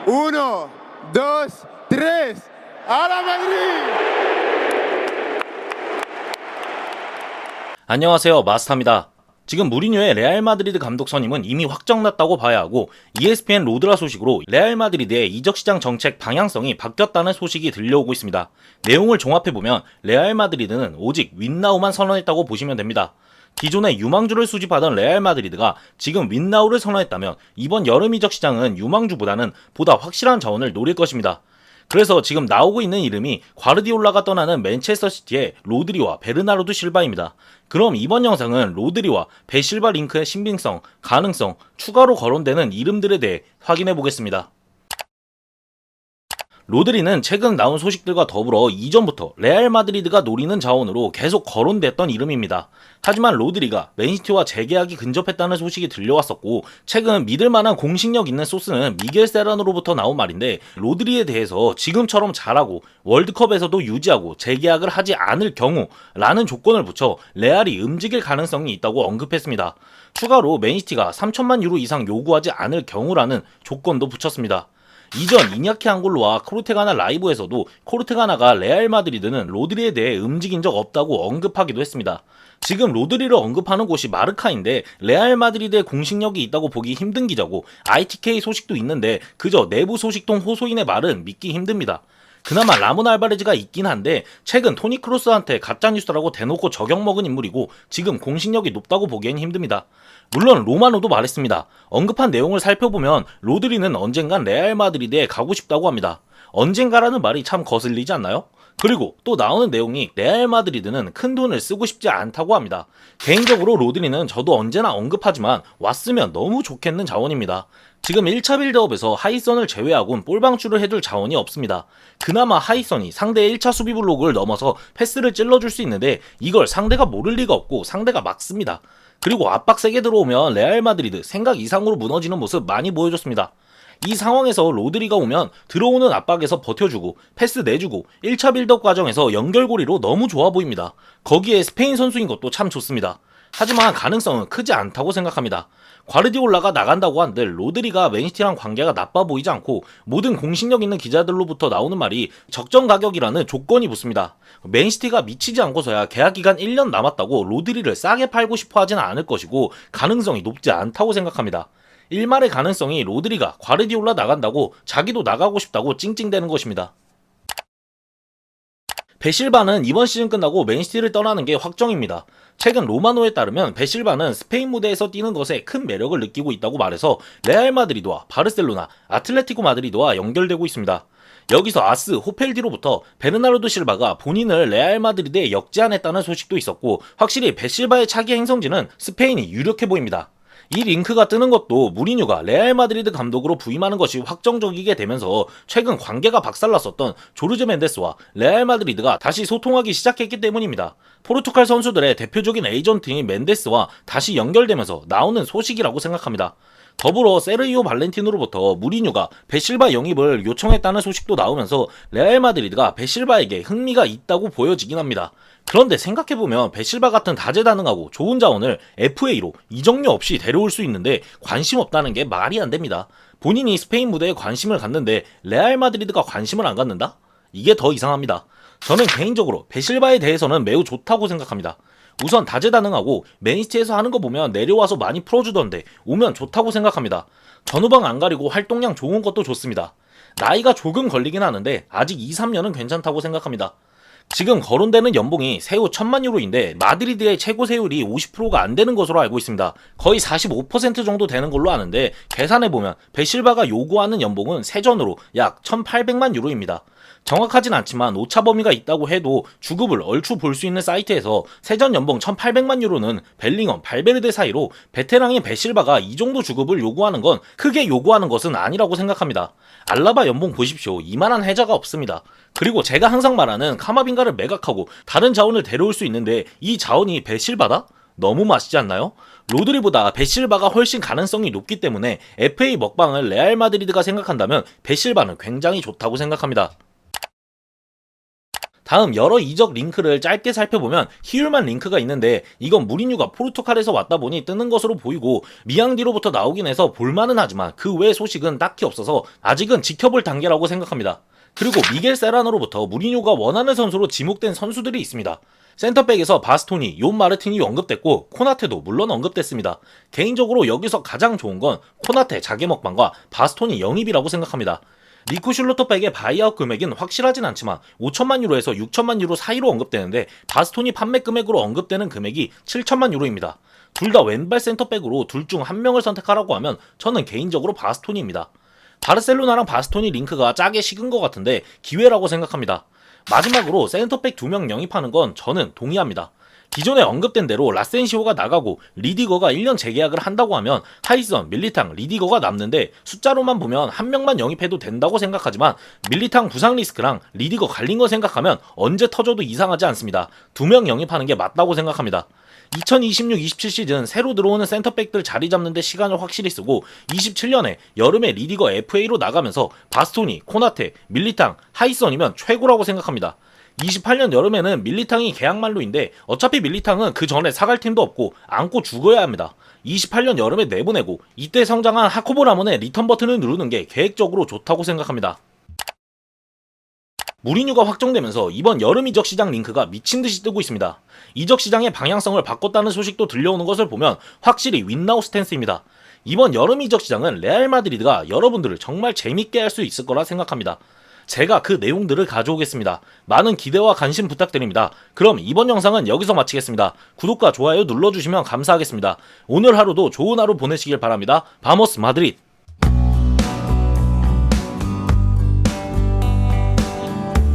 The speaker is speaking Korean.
Uno, dos, tres. ¡A la Madrid! 안녕하세요, 마스터입니다. 지금 무리뉴의 레알 마드리드 감독 선임은 이미 확정났다고 봐야 하고 ESPN 로드라 소식으로 레알 마드리드의 이적 시장 정책 방향성이 바뀌었다는 소식이 들려오고 있습니다. 내용을 종합해보면 레알 마드리드는 오직 윈나우만 선언했다고 보시면 됩니다. 기존에 유망주를 수집하던 레알 마드리드가 지금 윈나우를 선언했다면 이번 여름 이적 시장은 유망주보다는 보다 확실한 자원을 노릴 것입니다. 그래서 지금 나오고 있는 이름이 과르디올라가 떠나는 맨체스터 시티의 로드리와 베르나르도 실바입니다. 그럼 이번 영상은 로드리와 베실바 링크의 신빙성, 가능성, 추가로 거론되는 이름들에 대해 확인해 보겠습니다. 로드리는 최근 나온 소식들과 더불어 이전부터 레알 마드리드가 노리는 자원으로 계속 거론됐던 이름입니다. 하지만 로드리가 맨시티와 재계약이 근접했다는 소식이 들려왔었고 최근 믿을만한 공식력 있는 소스는 미겔 세라노로부터 나온 말인데 로드리에 대해서 지금처럼 잘하고 월드컵에서도 유지하고 재계약을 하지 않을 경우라는 조건을 붙여 레알이 움직일 가능성이 있다고 언급했습니다. 추가로 맨시티가 3천만 유로 이상 요구하지 않을 경우라는 조건도 붙였습니다. 이전 이냐키 앙골로와 코르테가나 라이브에서도 코르테가나가 레알 마드리드는 로드리에 대해 움직인 적 없다고 언급하기도 했습니다. 지금 로드리를 언급하는 곳이 마르카인데 레알 마드리드의 공식력이 있다고 보기 힘든 기자고 ITK 소식도 있는데 그저 내부 소식통 호소인의 말은 믿기 힘듭니다. 그나마 라몬 알바레즈가 있긴 한데 최근 토니 크로스한테 가짜뉴스라고 대놓고 저격 먹은 인물이고 지금 공식력이 높다고 보기엔 힘듭니다. 물론 로마노도 말했습니다. 언급한 내용을 살펴보면 로드리는 언젠간 레알 마드리드에 가고 싶다고 합니다. 언젠가라는 말이 참 거슬리지 않나요? 그리고 또 나오는 내용이 레알 마드리드는 큰 돈을 쓰고 싶지 않다고 합니다. 개인적으로 로드리는 저도 언제나 언급하지만 왔으면 너무 좋겠는 자원입니다. 지금 1차 빌드업에서 하이선을 제외하곤 볼방출을 해줄 자원이 없습니다. 그나마 하이선이 상대의 1차 수비 블록을 넘어서 패스를 찔러줄 수 있는데 이걸 상대가 모를 리가 없고 상대가 막습니다. 그리고 압박 세게 들어오면 레알 마드리드 생각 이상으로 무너지는 모습 많이 보여줬습니다. 이 상황에서 로드리가 오면 들어오는 압박에서 버텨주고 패스 내주고 1차 빌드업 과정에서 연결고리로 너무 좋아 보입니다. 거기에 스페인 선수인 것도 참 좋습니다. 하지만 가능성은 크지 않다고 생각합니다. 과르디올라가 나간다고 한들 로드리가 맨시티랑 관계가 나빠 보이지 않고 모든 공식력 있는 기자들로부터 나오는 말이 적정 가격이라는 조건이 붙습니다. 맨시티가 미치지 않고서야 계약 기간 1년 남았다고 로드리를 싸게 팔고 싶어 하지는 않을 것이고 가능성이 높지 않다고 생각합니다. 일말의 가능성이 로드리가 과르디올라 나간다고 자기도 나가고 싶다고 찡찡대는 것입니다. 베실바는 이번 시즌 끝나고 맨시티를 떠나는 게 확정입니다. 최근 로마노에 따르면 베실바는 스페인 무대에서 뛰는 것에 큰 매력을 느끼고 있다고 말해서 레알 마드리드와 바르셀로나, 아틀레티코 마드리드와 연결되고 있습니다. 여기서 아스 호펠디로부터 베르나르도 실바가 본인을 레알 마드리드에 역제안했다는 소식도 있었고 확실히 베실바의 차기 행성지는 스페인이 유력해 보입니다. 이 링크가 뜨는 것도 무리뉴가 레알 마드리드 감독으로 부임하는 것이 확정적이게 되면서 최근 관계가 박살났었던 조르제 멘데스와 레알 마드리드가 다시 소통하기 시작했기 때문입니다. 포르투갈 선수들의 대표적인 에이전트인 멘데스와 다시 연결되면서 나오는 소식이라고 생각합니다. 더불어 세르히오 발렌티노로부터 무리뉴가 베실바 영입을 요청했다는 소식도 나오면서 레알 마드리드가 베실바에게 흥미가 있다고 보여지긴 합니다. 그런데 생각해보면 베실바 같은 다재다능하고 좋은 자원을 FA로 이적료 없이 데려올 수 있는데 관심 없다는 게 말이 안 됩니다. 본인이 스페인 무대에 관심을 갖는데 레알 마드리드가 관심을 안 갖는다? 이게 더 이상합니다. 저는 개인적으로 베실바에 대해서는 매우 좋다고 생각합니다. 우선 다재다능하고 맨시티에서 하는 거 보면 내려와서 많이 풀어주던데 오면 좋다고 생각합니다. 전후방 안 가리고 활동량 좋은 것도 좋습니다. 나이가 조금 걸리긴 하는데 아직 2-3년은 괜찮다고 생각합니다. 지금 거론되는 연봉이 세후 1000만 유로인데 마드리드의 최고 세율이 50%가 안 되는 것으로 알고 있습니다. 거의 45% 정도 되는 걸로 아는데 계산해보면 베실바가 요구하는 연봉은 세전으로 약 1800만 유로입니다. 정확하진 않지만 오차 범위가 있다고 해도 주급을 얼추 볼 수 있는 사이트에서 세전 연봉 1800만 유로는 벨링엄, 발베르데 사이로 베테랑인 베실바가 이 정도 주급을 요구하는 건 크게 요구하는 것은 아니라고 생각합니다. 알라바 연봉 보십시오. 이만한 해자가 없습니다. 그리고 제가 항상 말하는 카마빈가를 매각하고 다른 자원을 데려올 수 있는데 이 자원이 베실바다? 너무 맛있지 않나요? 로드리보다 베실바가 훨씬 가능성이 높기 때문에 FA 먹방을 레알 마드리드가 생각한다면 베실바는 굉장히 좋다고 생각합니다. 다음 여러 이적 링크를 짧게 살펴보면 히율만 링크가 있는데 이건 무리뉴가 포르투갈에서 왔다 보니 뜨는 것으로 보이고 미양디로부터 나오긴 해서 볼만은 하지만 그 외 소식은 딱히 없어서 아직은 지켜볼 단계라고 생각합니다. 그리고 미겔 세라노로부터 무리뉴가 원하는 선수로 지목된 선수들이 있습니다. 센터백에서 바스토니, 용 마르틴이 언급됐고 코나테도 물론 언급됐습니다. 개인적으로 여기서 가장 좋은 건 코나테 자개 먹방과 바스토니 영입이라고 생각합니다. 니코 슐로터백의 바이아웃 금액은 확실하진 않지만 5천만 유로에서 6천만 유로 사이로 언급되는데 바스토니 판매 금액으로 언급되는 금액이 7천만 유로입니다. 둘 다 왼발 센터백으로 둘 중 한 명을 선택하라고 하면 저는 개인적으로 바스토니입니다. 바르셀로나랑 바스토니 링크가 짜게 식은 것 같은데 기회라고 생각합니다. 마지막으로 센터백 2명 영입하는 건 저는 동의합니다. 기존에 언급된 대로 라센시오가 나가고 리디거가 1년 재계약을 한다고 하면 하이선, 밀리탕, 리디거가 남는데 숫자로만 보면 한 명만 영입해도 된다고 생각하지만 밀리탕 부상 리스크랑 리디거 갈린 거 생각하면 언제 터져도 이상하지 않습니다. 2명 영입하는 게 맞다고 생각합니다. 2026-27 시즌 새로 들어오는 센터백들 자리 잡는 데 시간을 확실히 쓰고 27년에 여름에 리디거 FA로 나가면서 바스토니, 코나테, 밀리탕, 하이선이면 최고라고 생각합니다. 28년 여름에는 밀리탕이 계약 만료인데 어차피 밀리탕은 그 전에 사갈 팀도 없고 안고 죽어야 합니다. 28년 여름에 내보내고 이때 성장한 하코보 라몬의 리턴 버튼을 누르는 게 계획적으로 좋다고 생각합니다. 무리뉴가 확정되면서 이번 여름 이적 시장 링크가 미친듯이 뜨고 있습니다. 이적 시장의 방향성을 바꿨다는 소식도 들려오는 것을 보면 확실히 윈나우 스탠스입니다. 이번 여름 이적 시장은 레알 마드리드가 여러분들을 정말 재밌게 할 수 있을 거라 생각합니다. 제가 그 내용들을 가져오겠습니다. 많은 기대와 관심 부탁드립니다. 그럼 이번 영상은 여기서 마치겠습니다. 구독과 좋아요 눌러주시면 감사하겠습니다. 오늘 하루도 좋은 하루 보내시길 바랍니다. 바모스 마드리드.